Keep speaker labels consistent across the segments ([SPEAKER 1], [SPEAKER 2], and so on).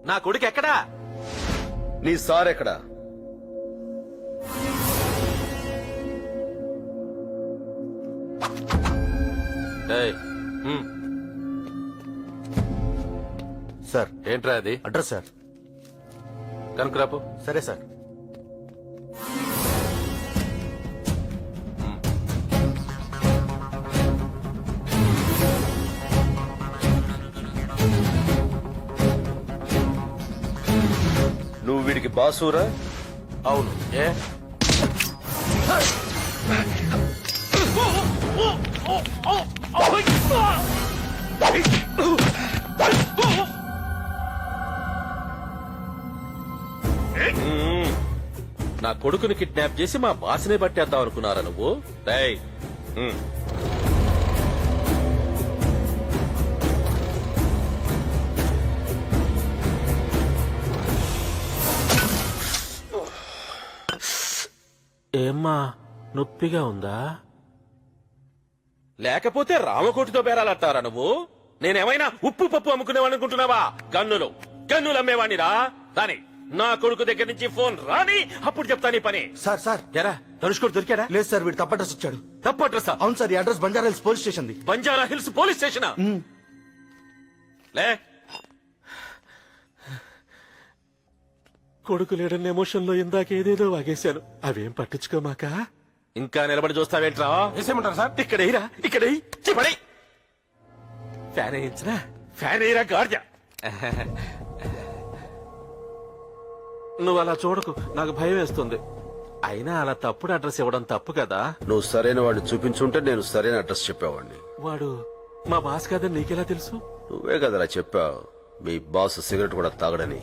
[SPEAKER 1] నా కొడుకు ఎక్కడా?
[SPEAKER 2] నీ సార్ ఎక్కడా?
[SPEAKER 1] ఏయ్,
[SPEAKER 3] సార్
[SPEAKER 1] ఏంట్రా అది?
[SPEAKER 3] Address sir.
[SPEAKER 1] కనుకరాపు.
[SPEAKER 3] సరే సార్.
[SPEAKER 2] నువ్వు వీడికి బాసురా?
[SPEAKER 1] అవును. ఏ నా కొడుకుని కిడ్నాప్ చేసి మా బాస్నే పట్టేద్దాం అనుకున్నారా నువ్వు? రేయ్, ఏమ్మా నొప్పిగా ఉందా? లేకపోతే రామకోటితో బేరాలంటారా నువ్వు? నేనేమైనా ఉప్పు పప్పు అమ్ముకునేవాడిని అనుకుంటున్నావా? గన్నులు అమ్మేవాణిరా. దాని నా కొడుకు దగ్గర నుంచి ఫోన్ రాని అప్పుడు చెప్తా నీ పని.
[SPEAKER 3] సార్ సార్
[SPEAKER 1] ఎరా ధనుష్ కొడు దొరికాడా?
[SPEAKER 3] లేదు సార్, వీడు తప్ప అడ్రస్ వచ్చాడు.
[SPEAKER 1] తప్పు అడ్రస్?
[SPEAKER 3] అవును సార్, ఈ address Banjara Hills police station ది.
[SPEAKER 1] బంజారా హిల్స్ పోలీస్ స్టేషనా? లే, కొడుకు లేడన్న ఎమోషన్ లో ఇందాక ఏదేదో వాగేశాను. అవేం పట్టించుకోమాక. ఇంకా నిలబడి చూస్తావేంట్రా?
[SPEAKER 4] వేసేయమంటారు సార్?
[SPEAKER 1] ఇక్కడ చెప్పడి. ఫ్యాన్ వేయించరా? ఫ్యాన్ వేయరా గార్జా. నువ్వు అలా చూడకు, నాకు భయం వేస్తుంది. అయినా అలా తప్పుడు అడ్రస్ ఇవ్వడం తప్పు కదా.
[SPEAKER 2] నువ్వు సరైన వాడిని చూపించుంటే నేను సరైన అడ్రస్ చెప్పేవాడిని.
[SPEAKER 1] వాడు మా బాస్ కాదని నీకెలా తెలుసు?
[SPEAKER 2] నువ్వే కదరా చెప్పావు మీ బాస్ సిగరెట్ కూడా తాగడని.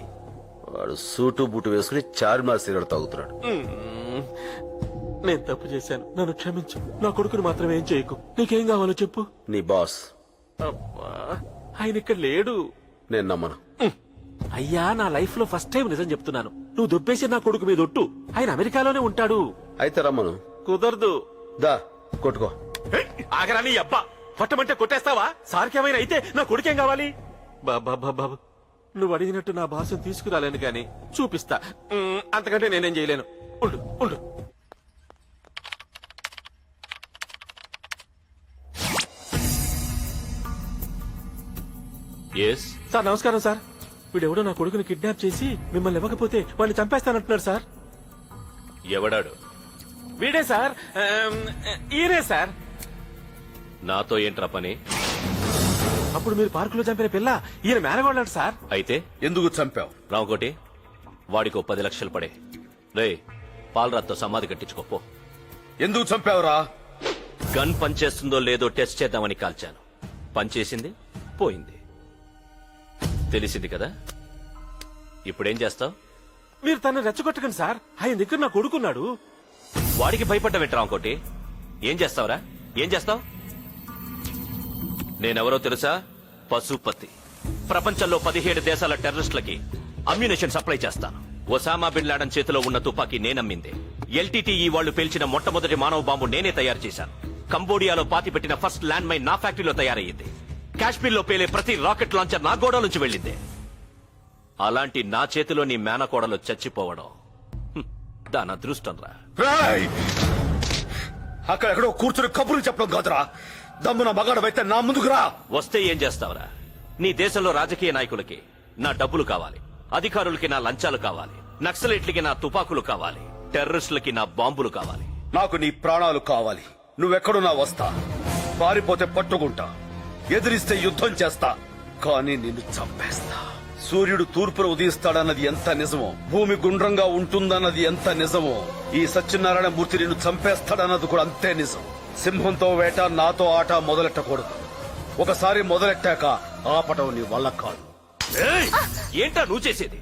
[SPEAKER 2] వాడు సూటు బూటు వేసుకుని చార్మినార్ సిగరెట్ తాగుతున్నాడు.
[SPEAKER 1] నేను తప్పు చేశాను, నన్ను క్షమించు. నా కొడుకుని మాత్రం ఏం చేయకు. నీకేం కావాలో చెప్పు.
[SPEAKER 2] నీ బాస్
[SPEAKER 1] అబ్బా, ఆయన ఇక్కడ లేడు.
[SPEAKER 2] నేను నమ్మను.
[SPEAKER 1] అయ్యా, నా లైఫ్ లో ఫస్ట్ టైం నిజం చెప్తున్నాను. నువ్వు దొబ్బేసి నా కొడుకు మీద ఒట్టు. ఆయన అమెరికాలోనే ఉంటాడు.
[SPEAKER 2] అయితే రమ్మను.
[SPEAKER 1] కుదరదు.
[SPEAKER 2] దా కొట్టుకో.
[SPEAKER 1] ఆగరా నీ అబ్బా. కొట్టమంటే కొట్టేస్తావా? సార్కేమైనా అయితే నా కొడుకేం కావాలి? బాబా, నువ్వు అడిగినట్టు నా భాషను తీసుకురాలేను గాని చూపిస్తా. అంతకంటే నేనేం చేయలేను. ఉండు. సార్ నమస్కారం సార్. వీడెవడో నా కొడుకుని కిడ్నాప్ చేసి మిమ్మల్ని ఇవ్వకపోతే వాడిని చంపేస్తానంటున్నాడు సార్.
[SPEAKER 5] ఎవడాడు?
[SPEAKER 1] వీడే సార్. ఈయనే సార్.
[SPEAKER 5] నాతో ఏంట్రా పని?
[SPEAKER 1] అప్పుడు మీరు పార్కులో చంపిన పిల్ల ఈయన మేనగోళ్ళాడు సార్.
[SPEAKER 5] అయితే
[SPEAKER 2] ఎందుకు చంపావు?
[SPEAKER 5] రామకోటి, వాడికో 10 లక్షలు పడే. రే, పాలరాత్తో సమాధి కట్టించుకోపో.
[SPEAKER 2] ఎందుకు చంపావురా?
[SPEAKER 5] గన్ పనిచేస్తుందో లేదో టెస్ట్ చేద్దామని కాల్చాను. పనిచేసింది, పోయింది. తెలిసింది కదా. ఇప్పుడేం చేస్తావు?
[SPEAKER 1] మీరు తను రెచ్చగొట్టకండి సార్. ఆయన దగ్గర నా కొడుకున్నాడు.
[SPEAKER 5] వాడికి భయపడ్డవేంటి రామకోటి? ఏం చేస్తావురా? ఏం చేస్తావు? నేనెవరో తెలుసా? పశుపతి. ప్రపంచంలో 17 దేశాల టెర్రరిస్టులకి అమ్యునేషన్ సప్లై చేస్తాను. ఒసామా బిన్ లాడన్ చేతిలో ఉన్న తుపాకీ నేనమ్మింది. ఎల్టీటీఈ వాళ్లు పేల్చిన మొట్టమొదటి మానవ బాంబు నేనే తయారు చేశాను. కంబోడియాలో పాతిపెట్టిన ఫస్ట్ ల్యాండ్ మైన్ నా ఫ్యాక్టరీలో తయారయ్యింది. కాశ్మీర్లో పేలే ప్రతి రాకెట్ లాంచర్ నా గోడ నుంచి వెళ్ళింది. అలాంటి నా చేతిలో నీ మేనకోడలు చచ్చిపోవడం దాని అదృష్టం రా.
[SPEAKER 2] అక్కడెక్కడో కూర్చుని కబుర్లు చెప్పడం కాదురా. దమ్మున మగాడవైతే నా ముందుకు రా.
[SPEAKER 5] వస్తే ఏం చేస్తావురా? నీ దేశంలో రాజకీయ నాయకులకి నా డబ్బులు కావాలి, అధికారులకి నా లంచాలు కావాలి, నక్సలైట్లకి నా తుపాకులు కావాలి, టెర్రరిస్టులకి నా బాంబులు కావాలి.
[SPEAKER 2] నాకు నీ ప్రాణాలు కావాలి. నువ్వెక్కడున్నా వస్తా. పారిపోతే పట్టుకుంటా, ఎదిరిస్తే యుద్ధం చేస్తా, కానీ నిన్ను చంపేస్తా. సూర్యుడు తూర్పున ఉదయిస్తాడన్నది ఎంత నిజమో, భూమి గుండ్రంగా ఉంటుందన్నది ఎంత నిజమో, ఈ సత్యనారాయణ మూర్తి నిన్ను చంపేస్తాడన్నది కూడా అంతే నిజం. సింహంతో వేట, నాతో ఆట మొదలెట్టకూడదు. ఒకసారి మొదలెట్టాక ఆపటం నీ వల్ల కాదు.
[SPEAKER 5] ఏంటా నువ్వు చేసేది?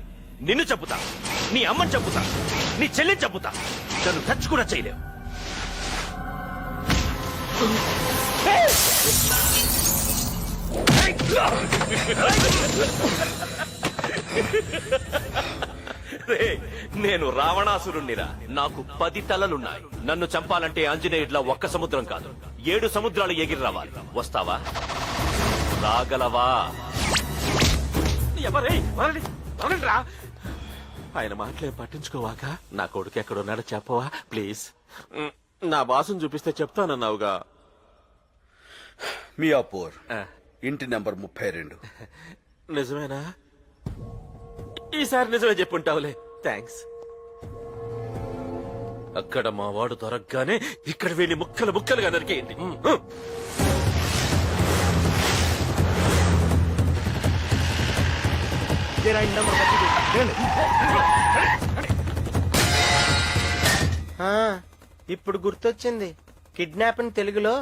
[SPEAKER 5] నిన్ను చంపుతా, నీ అమ్మని చంపుతా, నీ చెల్లిని చంపుతా. నన్ను టచ్ కూడా చేయలేవు. నేను రావణాసురుణ్ణిరా. నాకు 10 తలలున్నాయి. నన్ను చంపాలంటే ఆంజనేయుడిలా ఒక్క సముద్రం కాదు, 7 సముద్రాలు ఎగిరి రావాలి. వస్తావా? రాగలవా?
[SPEAKER 1] ఎవరే అవునండ్రా. ఆయన మాటలేం పట్టించుకోవాక నా కొడుకు ఎక్కడున్నాడో చెప్పవా ప్లీజ్. నా బాసును చూపిస్తే చెప్తానన్నావుగా.
[SPEAKER 2] మియాపూర్
[SPEAKER 1] ఆ,
[SPEAKER 2] ఇంటి నెంబర్ 32.
[SPEAKER 1] నిజమేనా? ఈసారి నిజమే చెప్పుంటావులే. థ్యాంక్స్. అక్కడ మా వాడు దొరకగానే ఇక్కడ వీడిని ముక్కలు ముక్కలుగా నరికేయండి.
[SPEAKER 4] ఇప్పుడు గుర్తొచ్చింది. కిడ్నాప్ అని తెలుగులో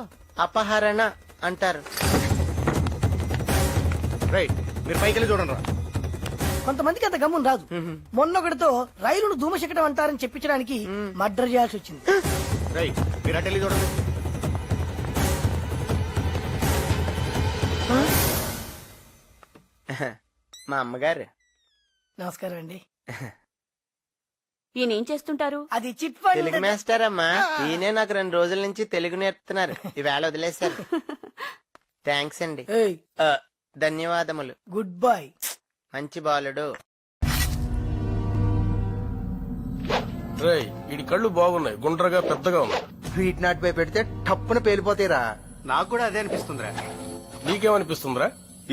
[SPEAKER 4] అపహరణ అంటారు.
[SPEAKER 3] రైట్, మీరు పైకి వెళ్ళి చూడండి రా.
[SPEAKER 6] కొంతమందికి అంత గమ్మున రాదు. మొన్నొకటితో రైలును ధూమశకటం అంటారని చెప్పించడానికి మర్డర్ చేయాల్సి వచ్చింది.
[SPEAKER 3] రైట్, మీరు అటు వెళ్ళి చూడండి.
[SPEAKER 4] మా అమ్మగారు.
[SPEAKER 6] నమస్కారం అండి.
[SPEAKER 7] ఈయనేం చేస్తుంటారు?
[SPEAKER 6] అది చిట్
[SPEAKER 4] తెలుగు
[SPEAKER 6] ఫండ్.
[SPEAKER 4] మాస్టర్ అమ్మా. ఈయనే నాకు 2 రోజుల నుంచి తెలుగు నేర్పుతున్నారు. ఈవేళ వదిలేశారు. థ్యాంక్స్ అండి.
[SPEAKER 6] ఏయ్,
[SPEAKER 4] ధన్యవాదములు.
[SPEAKER 6] Good boy.
[SPEAKER 4] మంచి బాలుడు.
[SPEAKER 8] రేయ్ వీడి కళ్ళు బాగున్నాయి, గుండ్రగా పెద్దగా ఉన్నాయి.
[SPEAKER 3] స్వీట్ నాట్ పై పెడితే టప్పున పేలిపోతాయిరా. నాకు కూడా అదే అనిపిస్తుందిరా.
[SPEAKER 8] నీకేమనిపిస్తుందిరా?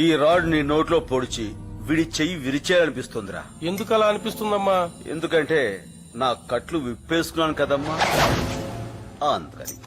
[SPEAKER 2] ఈ రాడ్ నీ నోట్లో పొడిచి విడి చెయ్యి విరిచేయాలనిపిస్తుందిరా.
[SPEAKER 8] ఎందుకు అలా అనిపిస్తుందమ్మా?
[SPEAKER 2] ఎందుకంటే నా కట్లు విప్పేసుకున్నాను కదమ్మా, అందుకని.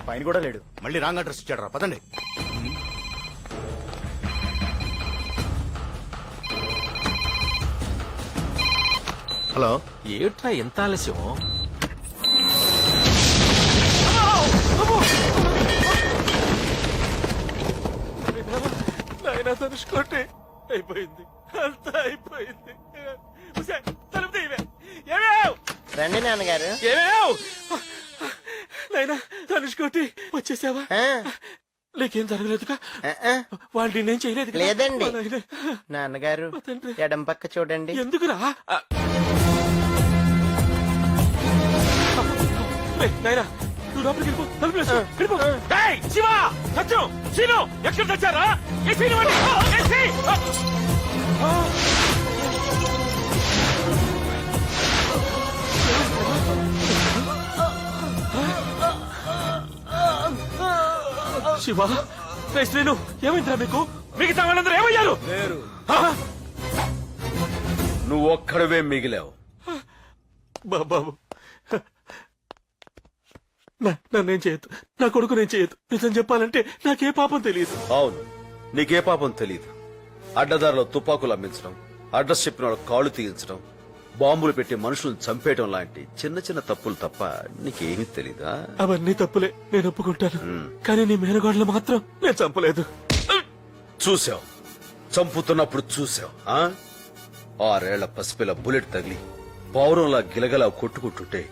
[SPEAKER 3] పైన కూడా లేడు, మళ్ళీ రాంగ్ అడ్రస్ ఇచ్చాడు రా. పదండి. హలో,
[SPEAKER 1] ఏట్రా ఎంత ఆలస్యం? నాయనా తనుచుకోండి. అయిపోయింది, అంతా అయిపోయింది. ఉసే, తలుపు తీయవే. ఏమేవ్?
[SPEAKER 4] రండి నాన్నగారు.
[SPEAKER 1] ఏమేవ్? నాయనా తనుచుకోండి, వచ్చేసావా?
[SPEAKER 4] ఆ,
[SPEAKER 1] నీకేం జరగలేదుగా?
[SPEAKER 4] ఆ, ఆ.
[SPEAKER 1] వాళ్ళు నేనేం చేయలేదు కదా?
[SPEAKER 4] లేదండి.
[SPEAKER 1] మా నాయనా.
[SPEAKER 4] నాన్నగారు
[SPEAKER 1] మా తండ్రి.
[SPEAKER 4] ఎడం పక్క చూడండి.
[SPEAKER 1] ఎందుకురా? నాయనా నువ్వు లోపలికి వెళ్ళిపో, తలుపు వేసుకో, వెళ్ళిపో. ఏయ్, శివ, సత్యం, శీను, ఎక్కడ తెచ్చారా? ఏ శీను అండి? ఏ శీ! శివ, రే శ్రీను, ఏమైందిరా మీకు? మిగతా వాళ్ళందరూ ఏమయ్యారు?
[SPEAKER 2] లేరు,
[SPEAKER 1] ఆ?
[SPEAKER 2] నువ్వు ఒక్కడవే మిగిలావు.
[SPEAKER 1] బాబు, నన్నేం చేయొద్దు, నా కొడుకు నేను చేయొద్దు. నిజం చెప్పాలంటే నాకే పాపం తెలియదు.
[SPEAKER 2] అవును, నీకే పాపం తెలీదు. అడ్డదారిలో తుపాకులు అమ్మించడం, అడ్రస్ చెప్పిన వాళ్ళ కాళ్ళు తీయించడం, బాంబులు పెట్టి మనుషులను చంపేయడం లాంటి చిన్న చిన్న తప్పులు తప్ప నీకేమీ తెలీదా?
[SPEAKER 1] అవన్నీ తప్పులే, నేను ఒప్పుకుంటాను. కానీ నీ మేనగోడలు మాత్రం నేను చంపలేదు.
[SPEAKER 2] చూసావు, చంపుతున్నప్పుడు చూసావు. 6 ఏళ్ల పసిపిల్ల బుల్లెట్ తగిలి పౌరంలా గిలగలా కొట్టుకుంటుంటే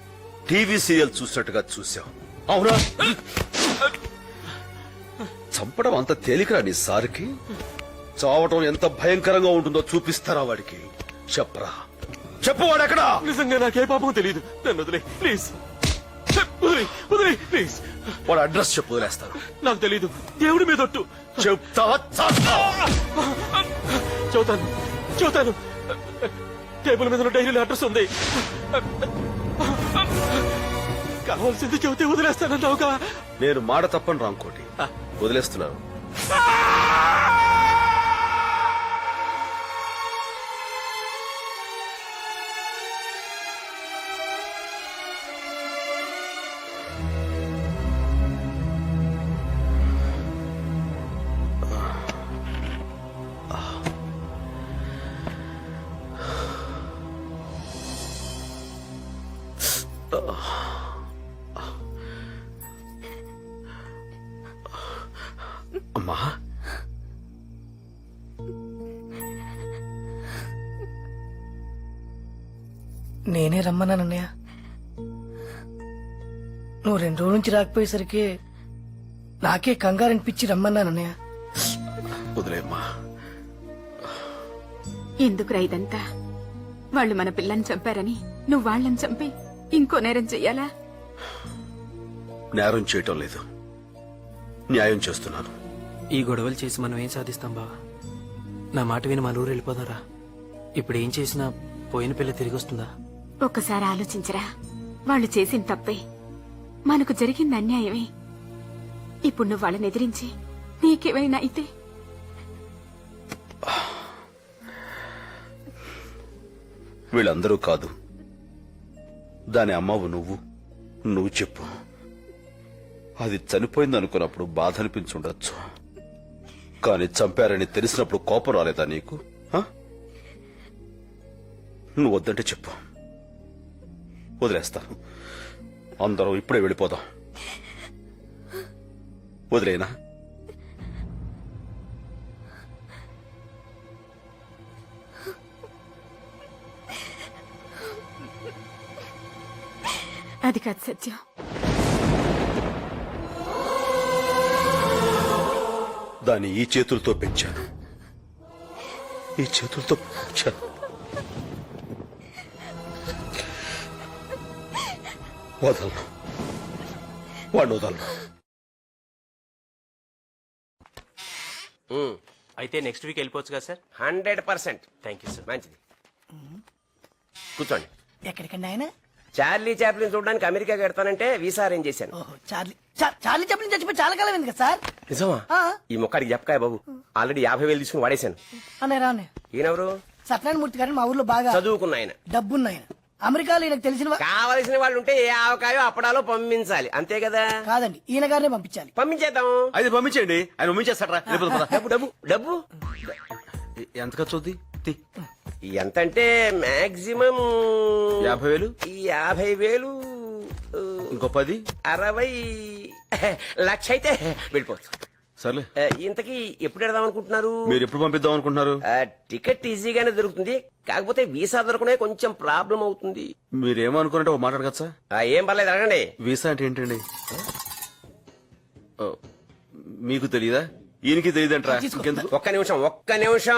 [SPEAKER 2] టీవీ సీరియల్ చూసినట్టుగా చూసావు. అవునా? చంపడం అంత తేలికరా నీ సారికి? చావటం ఎంత భయంకరంగా ఉంటుందో చూపిస్తారా వాడికి? చెప్పరా, చెప్పు, వాడెక్కడా?
[SPEAKER 1] నిజంగా నాకే పాపం తెలియదు. నన్ను వదిలే ప్లీజ్, వదిలే ప్లీజ్.
[SPEAKER 2] వాడు అడ్రస్ చెప్పు, వదిలేస్తాను.
[SPEAKER 1] నాకు తెలీదు, దేవుడి మీద ఒట్టు.
[SPEAKER 2] చెప్తావా? చేస్తావా?
[SPEAKER 1] చెబుతాను, చెబుతాను. టేబుల్ మీద డైరీలో అడ్రస్ ఉంది. కావాల్సింది చెబితే వదిలేస్తానన్నావుగా.
[SPEAKER 2] నేను మాట తప్పను రాంకోటి, వదిలేస్తున్నాను. అమ్మా,
[SPEAKER 6] నేనే రమ్మన్నానన్నయ్య. నువ్వు 2 రోజుల నుంచి రాకపోయేసరికి నాకే కంగారు అనిపించి రమ్మన్నానన్నయ్య.
[SPEAKER 2] వదిలేమ్మా.
[SPEAKER 7] ఎందుకురా ఇదంతా? వాళ్ళు మన పిల్లని చంపారని నువ్వు వాళ్ళని చంపి ఇంకో నేరం చెయ్యాలా?
[SPEAKER 2] నేరం చేయటం లేదు, న్యాయం చేస్తున్నాను.
[SPEAKER 9] ఈ గొడవలు చేసి మనం ఏం సాధిస్తాం బావా? నా మాట విని మన ఊరు వెళ్ళిపోదారా? ఇప్పుడు ఏం చేసినా పోయిన పిల్ల తిరిగి వస్తుందా?
[SPEAKER 7] ఒక్కసారి ఆలోచించరా. వాళ్ళు చేసిన తప్పే, మనకు జరిగింది అన్యాయమే. ఇప్పుడు నువ్వు వాళ్ళని ఎదిరించి నీకేమైనా అయితే
[SPEAKER 2] వీళ్ళందరూ కాదు, దాని అమ్మవు నువ్వు చెప్పు. అది చనిపోయింది అనుకున్నప్పుడు బాధ అనిపించుండొచ్చు, కానీ చంపారని తెలిసినప్పుడు కోపం రాలేదా నీకు? నువ్వు వద్దంటే చెప్పు, వదిలేస్తాను. అందరం ఇప్పుడే వెళ్ళిపోదాం. వదిలేనా?
[SPEAKER 7] అది కాదు సత్యం.
[SPEAKER 2] దాన్ని ఈ చేతులతో పెంచాను, ఈ చేతులతో పెంచాను. వదలను, వాడు వదలను.
[SPEAKER 5] అయితే నెక్స్ట్ వీక్ వెళ్ళిపోవచ్చు కదా సార్?
[SPEAKER 4] 100%.
[SPEAKER 5] Thank you sir.
[SPEAKER 4] మంచిది, కూర్చోండి.
[SPEAKER 6] ఎక్కడికండి ఆయన?
[SPEAKER 4] చార్లీ చాప్లిన్ చూడడానికి అమెరికా కడతానంటే వీసా అరేంజ్ చేశాను.
[SPEAKER 6] ఓహో, చార్లీ చెప్పిన చచ్చిపోయి చాలా కాలం అయింది కదా సార్.
[SPEAKER 4] నిజమా?
[SPEAKER 6] ఆ.
[SPEAKER 4] ఈ మొక్కడికి చెప్పకాయ బాబు, ఆల్రెడీ 50,000 తీసుకుని వాడేశాను.
[SPEAKER 6] అన్నయ్య రానే
[SPEAKER 4] ఈయనెవరు?
[SPEAKER 6] సత్యనారాయణ మూర్తి గారిని మా ఊర్లో బాగా
[SPEAKER 4] చదువుకున్న ఆయన.
[SPEAKER 6] డబ్బున్న ఆయన. అమెరికాలో ఈయనకు తెలిసిన
[SPEAKER 4] కావలసిన వాళ్ళు ఉంటే ఏ ఆవకాయో అప్పడాలో పంపించాలి, అంతే కదా?
[SPEAKER 6] కాదండి, ఈయన గారినే పంపించాలి.
[SPEAKER 4] పంపించేద్దాం.
[SPEAKER 2] అయితే పంపించండి, ఆయన పంపించేస్తారా?
[SPEAKER 4] డబ్బు డబ్బు డబ్బు
[SPEAKER 2] ఎంత ఖర్చు అవుద్ది?
[SPEAKER 4] ఎంత అంటే మాక్సిమం
[SPEAKER 2] 50,000.
[SPEAKER 4] 50,000,
[SPEAKER 2] ఇంకో 10,
[SPEAKER 4] 60 లక్ష అయితే వెళ్ళిపోవచ్చు.
[SPEAKER 2] సర్లే.
[SPEAKER 4] ఇంతకీ ఎప్పుడు వెడదాం అనుకుంటున్నారు?
[SPEAKER 2] మీరు ఎప్పుడు పంపిద్దాం అనుకుంటున్నారు?
[SPEAKER 4] టికెట్ ఈజీగానే దొరుకుతుంది, కాకపోతే వీసా దొరకనే కొంచెం ప్రాబ్లం అవుతుంది.
[SPEAKER 2] మీరేమనుకున్నట్టు ఒక మాట్లాడగచ్చా?
[SPEAKER 4] ఏం పర్లేదు, అడగండి.
[SPEAKER 2] వీసా అంటే ఏంటండి? ఓ, మీకు తెలియదా? ఈయనకి తెలియదంటరా? ఇంకెందుకు?
[SPEAKER 4] ఒక్క నిమిషం.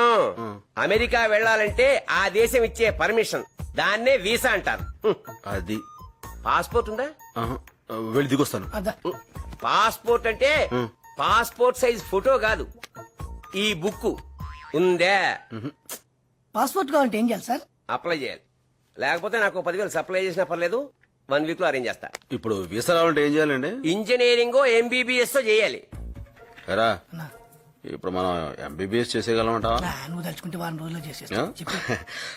[SPEAKER 4] అమెరికా వెళ్ళాలంటే ఆ దేశం ఇచ్చే పర్మిషన్, దాన్నే వీసా అంటారు.
[SPEAKER 2] అది
[SPEAKER 4] పాస్పోర్ట్ ఉందా?
[SPEAKER 2] ఆహా. వెళ్ళి దిగొస్తాను.
[SPEAKER 6] అదా
[SPEAKER 4] పాస్పోర్ట్ అంటే పాస్పోర్ట్ సైజ్ ఫోటో కాదు, ఈ బుక్ ఉందే.
[SPEAKER 6] పాస్పోర్ట్ కావాలంటే ఏం చేయాలి సార్?
[SPEAKER 4] అప్లై చేయాలి, లేకపోతే నాకు 10,000 సప్లై చేసినా పర్లేదు, 1 వీక్ లో అరేంజ్ చేస్తా.
[SPEAKER 2] ఇప్పుడు వీసా రావాలంటే ఏం చేయాలండి?
[SPEAKER 4] ఇంజనీరింగ్ MBBS చేయాలి.
[SPEAKER 2] ఎరా, ఇప్పుడు మనం MBBS చేసేయగలమంటా?
[SPEAKER 6] నువ్వు తలుచుకుంటే 1 రోజుల్లో చేసేస్తా. చెప్పు.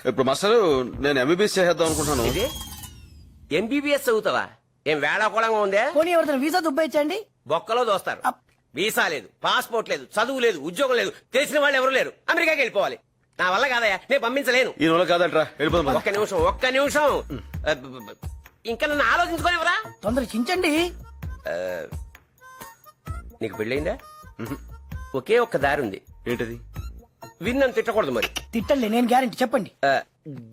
[SPEAKER 2] ఇప్పుడు మాస్టర్, నేను MBBS చేసేద్దాం అనుకుంటున్నాను.
[SPEAKER 4] ఇది MBBS చదువుతావా? ఏం వేళాకోళంగా ఉందే?
[SPEAKER 6] పోనీ ఎవరితో వీసా దుబ్బాయించండి.
[SPEAKER 4] బొక్కలో దోస్తారు. వీసా లేదు, పాస్పోర్ట్ లేదు, చదువు లేదు, ఉద్యోగం లేదు, తెలిసిన వాళ్ళు ఎవరు లేరు, అమెరికాకి వెళ్ళిపోవాలి. నా వల్ల కాదయ్యా, నేను పంపించలేను.
[SPEAKER 2] ఈ నెల కాదంటరా, వెళ్ళిపోదాం.
[SPEAKER 4] ఒక్క నిమిషం ఇంకా నన్ను ఆలోచించుకోనివరా?
[SPEAKER 6] తొందర చించండి.
[SPEAKER 4] నీకు పెళ్ళయిందా? ఒకే ఒక్క దారి ఉంది.
[SPEAKER 2] ఏంటది?
[SPEAKER 4] విన్నను తిట్టకూడదు మరి.
[SPEAKER 6] తిట్టలే, నేను గ్యారెంటీ. చెప్పండి.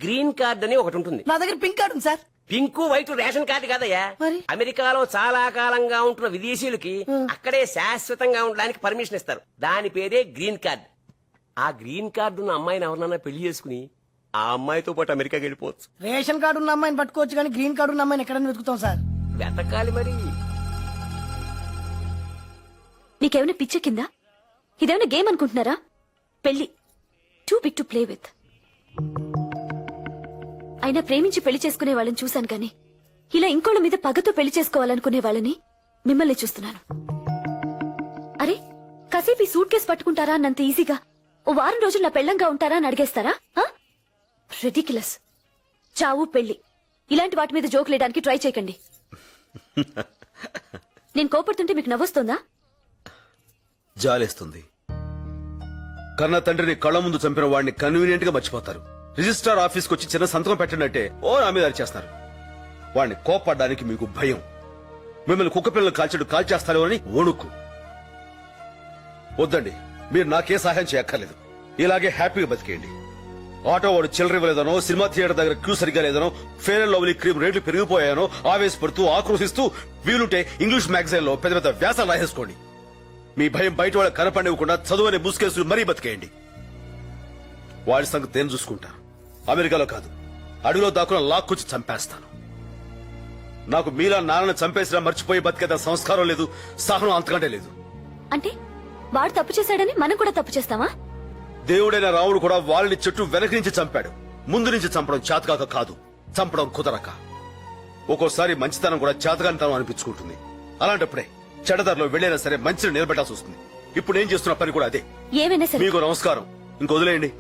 [SPEAKER 4] గ్రీన్ కార్డ్ అని ఒకటి ఉంటుంది.
[SPEAKER 6] నా దగ్గర పింక్ కార్డు ఉంది sir.
[SPEAKER 4] Pink white ration card కాదయ్యా.
[SPEAKER 6] మరి?
[SPEAKER 4] అమెరికాలో చాలా కాలంగా ఉంటున్న విదేశీయులకి అక్కడే శాశ్వతంగా ఉండడానికి పర్మిషన్ ఇస్తారు, దాని పేరే గ్రీన్ కార్డ్. ఆ గ్రీన్ కార్డు ఉన్న అమ్మాయిని ఎవరినన్నా పెళ్లి చేసుకుని ఆ అమ్మాయితో పాటు అమెరికాకి వెళ్ళిపోవచ్చు.
[SPEAKER 6] రేషన్ కార్డు ఉన్న అమ్మాయిని పట్టుకోవచ్చు, కానీ గ్రీన్ కార్డు ఉన్న అమ్మాయిని ఎక్కడైనా వెతుకుతాం సార్.
[SPEAKER 4] వెతకాలి మరి.
[SPEAKER 10] నీకేమైనా పిచ్చ కింద? ఇదేమైనా గేమ్ అనుకుంటున్నారా? పెళ్లి too big to play with. అయినా ప్రేమించి పెళ్లి చేసుకునే వాళ్ళని చూశాను కానీ ఇలా ఇంకోళ్ళ మీద పగతో పెళ్లి చేసుకోవాలనుకునే వాళ్ళని మిమ్మల్ని చూస్తున్నాను. అరే, కాసేపు ఈ సూట్ కేసు పట్టుకుంటారా అన్నంత ఈజీగా ఓ వారం రోజులు నా పెళ్ళంగా ఉంటారా అని అడిగేస్తారా? రెడిక్యులస్. చావు, పెళ్లి ఇలాంటి వాటి మీద జోకులేయడానికి ట్రై చేయకండి. నేను కోపడుతుంటే మీకు నవ్వొస్తుందా?
[SPEAKER 2] జాలేస్తుంది. కన్న తండ్రిని కళ్ళ ముందు చంపిన వాడిని కన్వీనియంట్ గా మర్చిపోతారు. రిజిస్ట్రార్ ఆఫీస్కి వచ్చి చిన్న సంతకం పెట్టినట్టే ఓ నా మీద అరిచేస్తారు. వాడిని కోపడ్డానికి మీకు భయం. మిమ్మల్ని కుక్క పిల్లలు కాల్చేస్తారో అని వణుకు. వద్దండి, మీరు నాకే సహాయం చేయక్కర్లేదు. ఇలాగే హ్యాపీగా బతికేయండి. ఆటో వాడు చిల్లర ఇవ్వలేదనో సినిమా థియేటర్ దగ్గర క్యూ సరిగ్గా లేదనో ఫేర్ అండ్ లవ్లీ క్రీమ్ రేట్లు పెరిగిపోయానో ఆవేశపడుతూ ఆక్రోశిస్తూ వీలుంటే ఇంగ్లీష్ మ్యాగజైన్ లో పెద్ద పెద్ద వ్యాసాలు రాసేసుకోండి. మీ భయం బయట వాళ్ళకి కనపడివ్వకుండా చదువునే ముసుకేసులు మరీ బతికేయండి. వాడి సంగతి నేను చూసుకుంటా. అమెరికాలో కాదు, అడవిలో దాక్కున లాక్కొచ్చి చంపేస్తాను. నాకు మీలా నాన్నను చంపేసినా మర్చిపోయి బతికేత సంస్కారం లేదు, సహనం అంతకంటే లేదు.
[SPEAKER 10] అంటే వాడు తప్పు చేశాడని మనం కూడా తప్పు చేస్తావా?
[SPEAKER 2] దేవుడైన రాముడు కూడా వాళ్ళని చెట్టు వెనక నుంచి చంపాడు. ముందు నుంచి చంపడం చేతకాక కాదు, చంపడం కుదరక. ఒక్కోసారి మంచితనం కూడా చేతకానితనం అనిపించుకుంటుంది. అలాంటప్పుడే చెడదారిలో వెళ్ళైనా సరే మంచిని నిలబెట్టాల్సి వస్తుంది. ఇప్పుడు నేను చేస్తున్న పని కూడా అదే.
[SPEAKER 10] ఏమైనా సరే
[SPEAKER 2] మీకు నమస్కారం, ఇంకొదిలేయండి.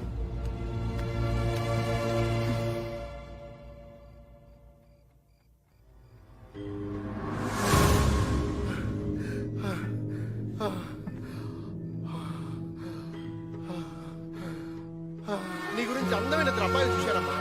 [SPEAKER 3] నీ గురించి అందమైన ఇద్దరు అమ్మాయిలు చూశారమ్మా.